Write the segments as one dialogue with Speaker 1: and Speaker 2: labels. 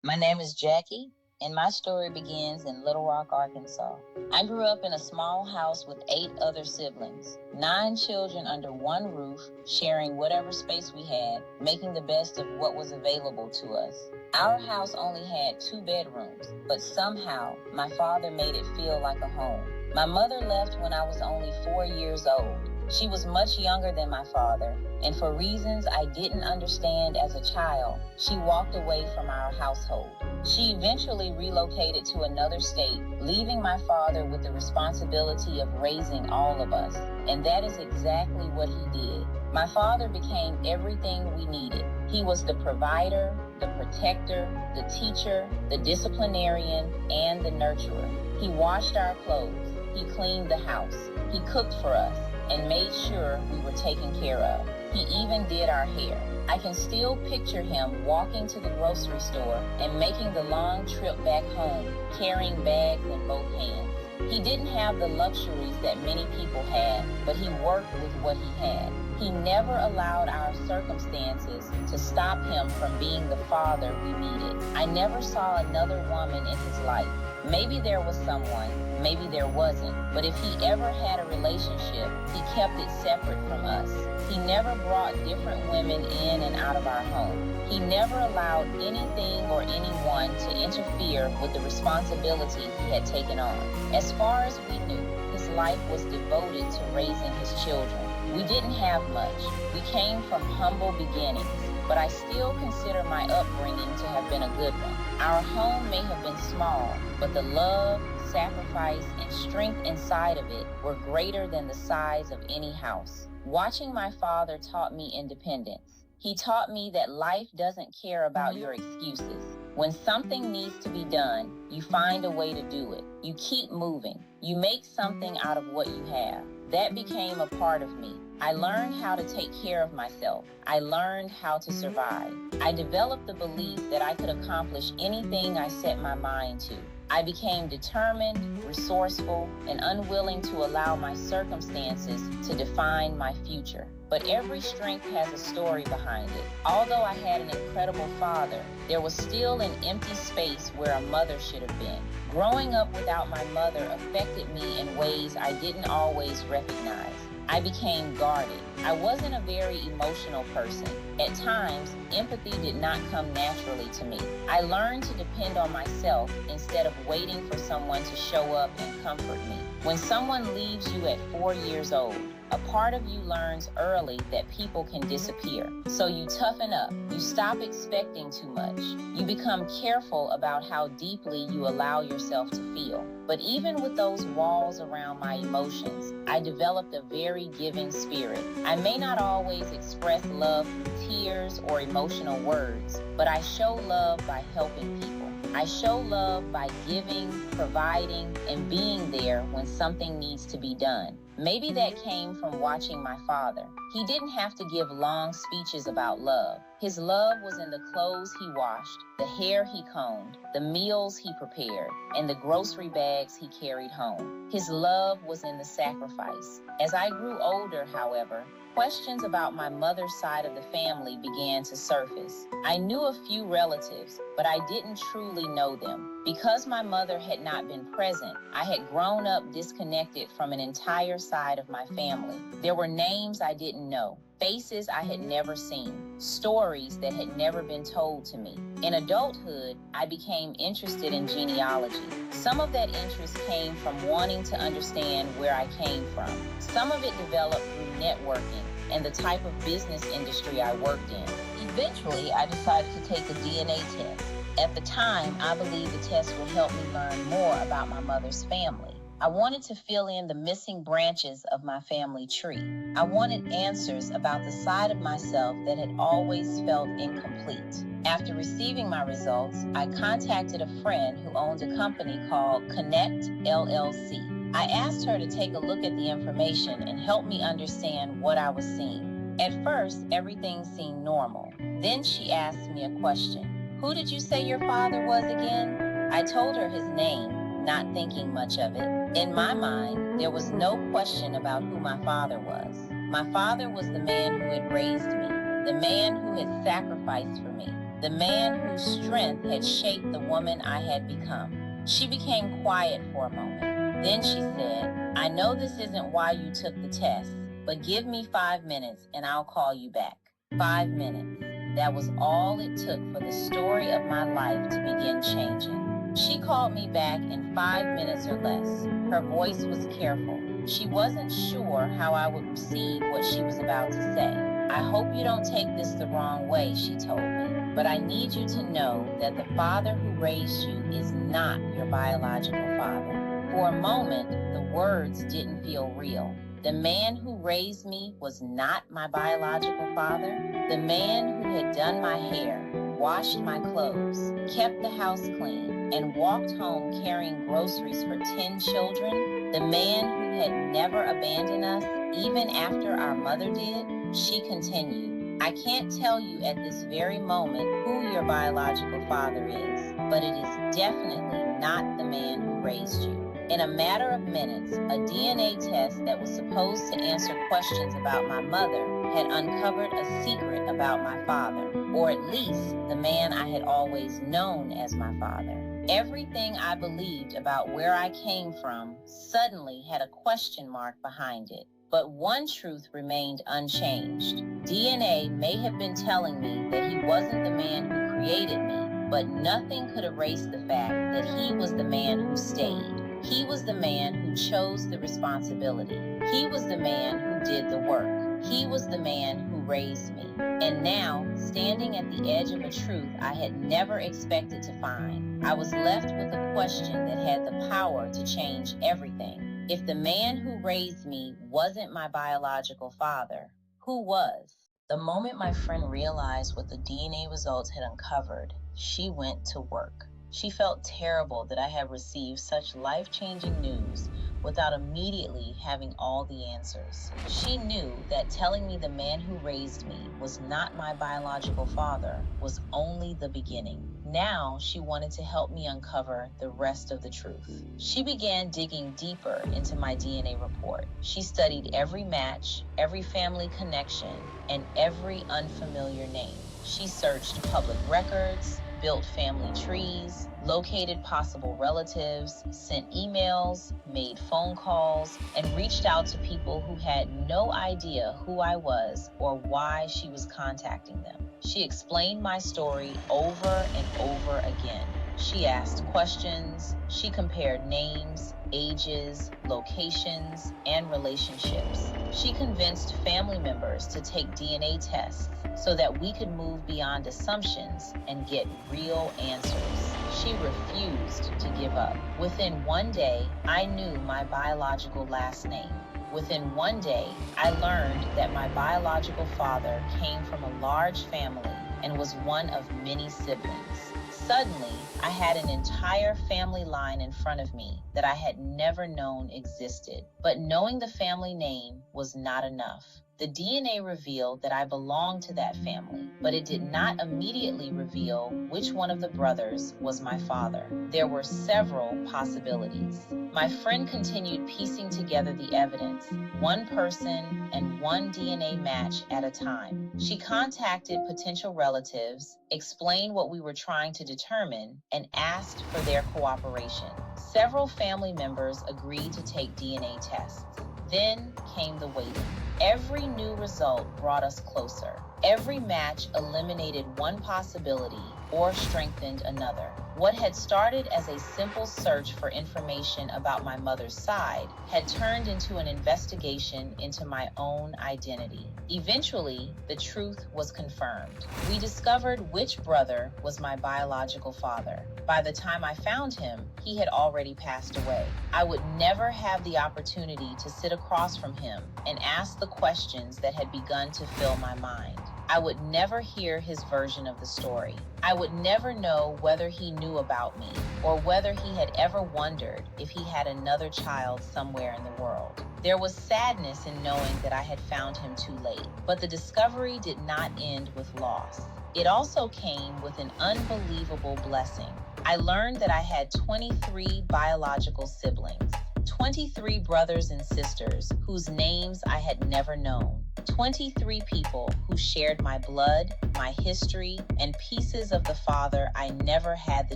Speaker 1: My name is Jackie, and my story begins in Little Rock, Arkansas. I grew up in a small house with 8 other siblings, 9 children under one roof, sharing whatever space we had, making the best of what was available to us. Our house only had 2 bedrooms, but somehow my father made it feel like a home. My mother left when I was only 4 years old. She was much younger than my father, and for reasons I didn't understand as a child, she walked away from our household. She eventually relocated to another state, leaving my father with the responsibility of raising all of us, and that is exactly what he did. My father became everything we needed. He was the provider, the protector, the teacher, the disciplinarian, and the nurturer. He washed our clothes, he cleaned the house, he cooked for us, and made sure we were taken care of. He even did our hair. I can still picture him walking to the grocery store and making the long trip back home, carrying bags in both hands. He didn't have the luxuries that many people had, but he worked with what he had. He never allowed our circumstances to stop him from being the father we needed. I never saw another woman in his life. Maybe there was someone, maybe there wasn't, but if he ever had a relationship, he kept it separate from us. He never brought different women in and out of our home. He never allowed anything or anyone to interfere with the responsibility he had taken on. As far as we knew, his life was devoted to raising his children. We didn't have much. We came from humble beginnings, but I still consider my upbringing to have been a good one. Our home may have been small, but the love, sacrifice, and strength inside of it were greater than the size of any house. Watching my father taught me independence. He taught me that life doesn't care about your excuses. When something needs to be done, you find a way to do it. You keep moving. You make something out of what you have. That became a part of me. I learned how to take care of myself. I learned how to survive. I developed the belief that I could accomplish anything I set my mind to. I became determined, resourceful, and unwilling to allow my circumstances to define my future. But every strength has a story behind it. Although I had an incredible father, there was still an empty space where a mother should have been. Growing up without my mother affected me in ways I didn't always recognize. I became guarded. I wasn't a very emotional person. At times, empathy did not come naturally to me. I learned to depend on myself instead of waiting for someone to show up and comfort me. When someone leaves you at 4 years old, a part of you learns early that people can disappear. So you toughen up. You stop expecting too much. You become careful about how deeply you allow yourself to feel. But even with those walls around my emotions, I developed a very giving spirit. I may not always express love through tears or emotional words, but I show love by helping people. I show love by giving, providing, and being there when something needs to be done. Maybe that came from watching my father. He didn't have to give long speeches about love. His love was in the clothes he washed, the hair he combed, the meals he prepared, and the grocery bags he carried home. His love was in the sacrifice. As I grew older, however, questions about my mother's side of the family began to surface. I knew a few relatives, but I didn't truly know them. Because my mother had not been present, I had grown up disconnected from an entire side of my family. There were names I didn't know, faces I had never seen, stories that had never been told to me. In adulthood, I became interested in genealogy. Some of that interest came from wanting to understand where I came from. Some of it developed through networking and the type of business industry I worked in. Eventually, I decided to take a DNA test. At the time, I believed the test would help me learn more about my mother's family. I wanted to fill in the missing branches of my family tree. I wanted answers about the side of myself that had always felt incomplete. After receiving my results, I contacted a friend who owned a company called Kinnect LLC. I asked her to take a look at the information and help me understand what I was seeing. At first, everything seemed normal. Then she asked me a question. Who did you say your father was again? I told her his name, not thinking much of it. In my mind, there was no question about who my father was. My father was the man who had raised me, the man who had sacrificed for me, the man whose strength had shaped the woman I had become. She became quiet for a moment. Then she said, "I know this isn't why you took the test, but give me 5 minutes and I'll call you back." 5 minutes. That was all it took for the story of my life to begin changing. She called me back in 5 minutes or less. Her voice was careful. She wasn't sure how I would receive what she was about to say. "I hope you don't take this the wrong way," she told me, "but I need you to know that the father who raised you is not your biological father." For a moment, the words didn't feel real. The man who raised me was not my biological father. The man who had done my hair, washed my clothes, kept the house clean, and walked home carrying groceries for 10 children. The man who had never abandoned us, even after our mother did. She continued, "I can't tell you at this very moment who your biological father is, but it is definitely not the man who raised you." In a matter of minutes, a DNA test that was supposed to answer questions about my mother had uncovered a secret about my father, or at least the man I had always known as my father. Everything I believed about where I came from suddenly had a question mark behind it. But one truth remained unchanged. DNA may have been telling me that he wasn't the man who created me, but nothing could erase the fact that he was the man who stayed. He was the man who chose the responsibility. He was the man who did the work. He was the man who raised me. And now, standing at the edge of a truth I had never expected to find, I was left with a question that had the power to change everything. If the man who raised me wasn't my biological father, who was? The moment my friend realized what the DNA results had uncovered, she went to work. She felt terrible that I had received such life-changing news without immediately having all the answers. She knew that telling me the man who raised me was not my biological father was only the beginning. Now she wanted to help me uncover the rest of the truth. She began digging deeper into my DNA report. She studied every match, every family connection, and every unfamiliar name. She searched public records, built family trees, located possible relatives, sent emails, made phone calls, and reached out to people who had no idea who I was or why she was contacting them. She explained my story over and over again. She asked questions, she compared names, ages, locations, and relationships. She convinced family members to take DNA tests so that we could move beyond assumptions and get real answers. She refused to give up. Within one day, I knew my biological last name. Within one day, I learned that my biological father came from a large family and was one of many siblings. Suddenly, I had an entire family line in front of me that I had never known existed. But knowing the family name was not enough. The DNA revealed that I belonged to that family, but it did not immediately reveal which one of the brothers was my father. There were several possibilities. My friend continued piecing together the evidence, one person and one DNA match at a time. She contacted potential relatives, explained what we were trying to determine, and asked for their cooperation. Several family members agreed to take DNA tests. Then came the waiting. Every new result brought us closer. Every match eliminated one possibility or strengthened another. What had started as a simple search for information about my mother's side had turned into an investigation into my own identity. Eventually, the truth was confirmed. We discovered which brother was my biological father. By the time I found him, he had already passed away. I would never have the opportunity to sit across from him and ask the questions that had begun to fill my mind. I would never hear his version of the story. I would never know whether he knew about me or whether he had ever wondered if he had another child somewhere in the world. There was sadness in knowing that I had found him too late, but the discovery did not end with loss. It also came with an unbelievable blessing. I learned that I had 23 biological siblings, 23 brothers and sisters whose names I had never known, 23 people who shared my blood, my history, and pieces of the father I never had the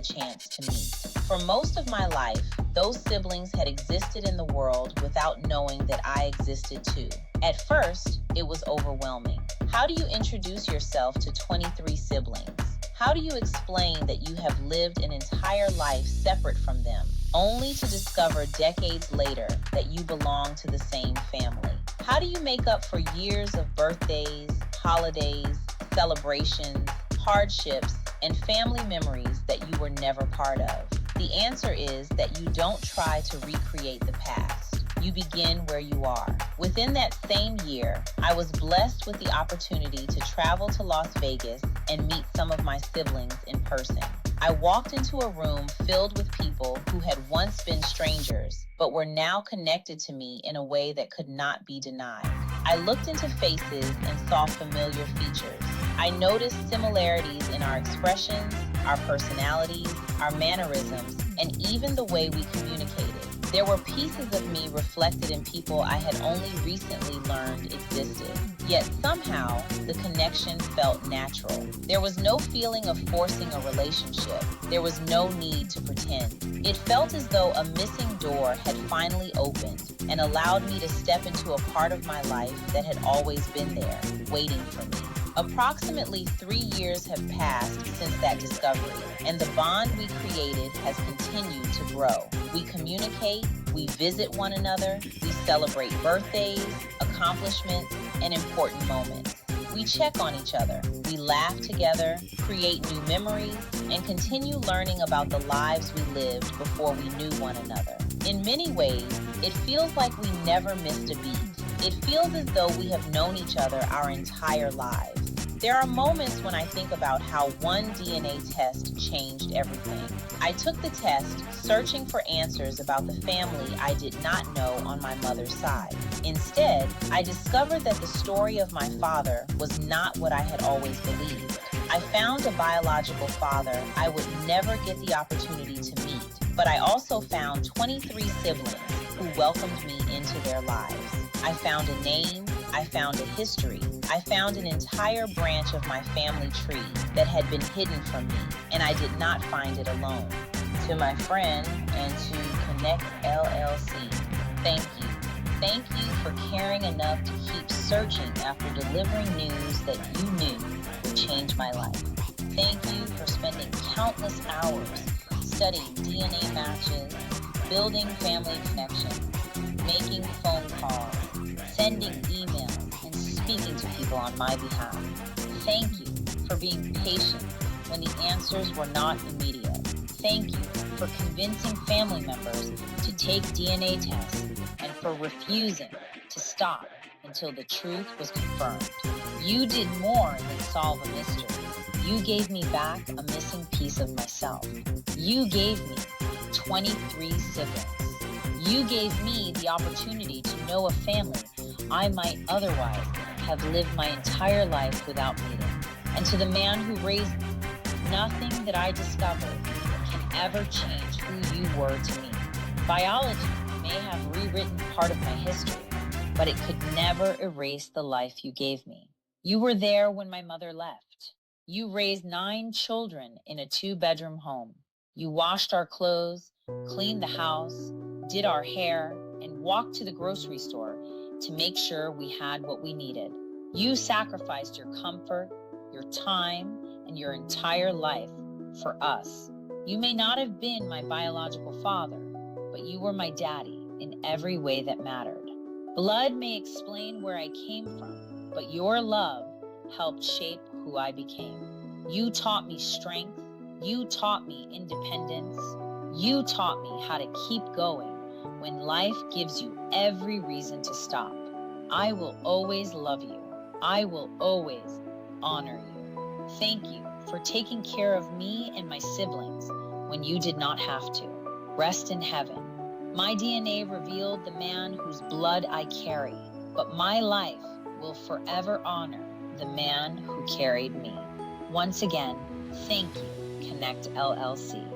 Speaker 1: chance to meet. For most of my life, those siblings had existed in the world without knowing that I existed too. At first, it was overwhelming. How do you introduce yourself to 23 siblings? How do you explain that you have lived an entire life separate from them, only to discover decades later that you belong to the same family? How do you make up for years of birthdays, holidays, celebrations, hardships, and family memories that you were never part of? The answer is that you don't try to recreate the past. You begin where you are. Within that same year, I was blessed with the opportunity to travel to Las Vegas and meet some of my siblings in person. I walked into a room filled with people who had once been strangers, but were now connected to me in a way that could not be denied. I looked into faces and saw familiar features. I noticed similarities in our expressions, our personalities, our mannerisms, and even the way we communicated. There were pieces of me reflected in people I had only recently learned existed. Yet somehow, the connection felt natural. There was no feeling of forcing a relationship. There was no need to pretend. It felt as though a missing door had finally opened and allowed me to step into a part of my life that had always been there, waiting for me. Approximately 3 years have passed since that discovery, and the bond we created has continued to grow. We communicate, we visit one another, we celebrate birthdays, accomplishments, and important moments. We check on each other, we laugh together, create new memories, and continue learning about the lives we lived before we knew one another. In many ways, it feels like we never missed a beat. It feels as though we have known each other our entire lives. There are moments when I think about how one DNA test changed everything. I took the test searching for answers about the family I did not know on my mother's side. Instead, I discovered that the story of my father was not what I had always believed. I found a biological father I would never get the opportunity to meet, but I also found 23 siblings who welcomed me into their lives. I found a name, I found a history, I found an entire branch of my family tree that had been hidden from me, and I did not find it alone. To my friend and to Kinnect LLC, thank you. Thank you for caring enough to keep searching after delivering news that you knew would change my life. Thank you for spending countless hours studying DNA matches, building family connections, making phone calls, sending emails, and speaking to people on my behalf. Thank you for being patient when the answers were not immediate. Thank you for convincing family members to take DNA tests and for refusing to stop until the truth was confirmed. You did more than solve a mystery. You gave me back a missing piece of myself. You gave me 23 siblings. You gave me the opportunity to know a family I might otherwise have lived my entire life without meeting. And to the man who raised me, nothing that I discovered can ever change who you were to me. Biology may have rewritten part of my history, but it could never erase the life you gave me. You were there when my mother left. You raised 9 children in a 2-bedroom home. You washed our clothes, cleaned the house, did our hair, and walked to the grocery store to make sure we had what we needed. You sacrificed your comfort, your time, and your entire life for us. You may not have been my biological father, but you were my daddy in every way that mattered. Blood may explain where I came from, but your love helped shape who I became. You taught me strength. You taught me independence. You taught me how to keep going when life gives you every reason to stop. I will always love you. I will always honor you. Thank you for taking care of me and my siblings when you did not have to. Rest in heaven. My DNA revealed the man whose blood I carry, but my life will forever honor the man who carried me. Once again, thank you, Kinnect LLC.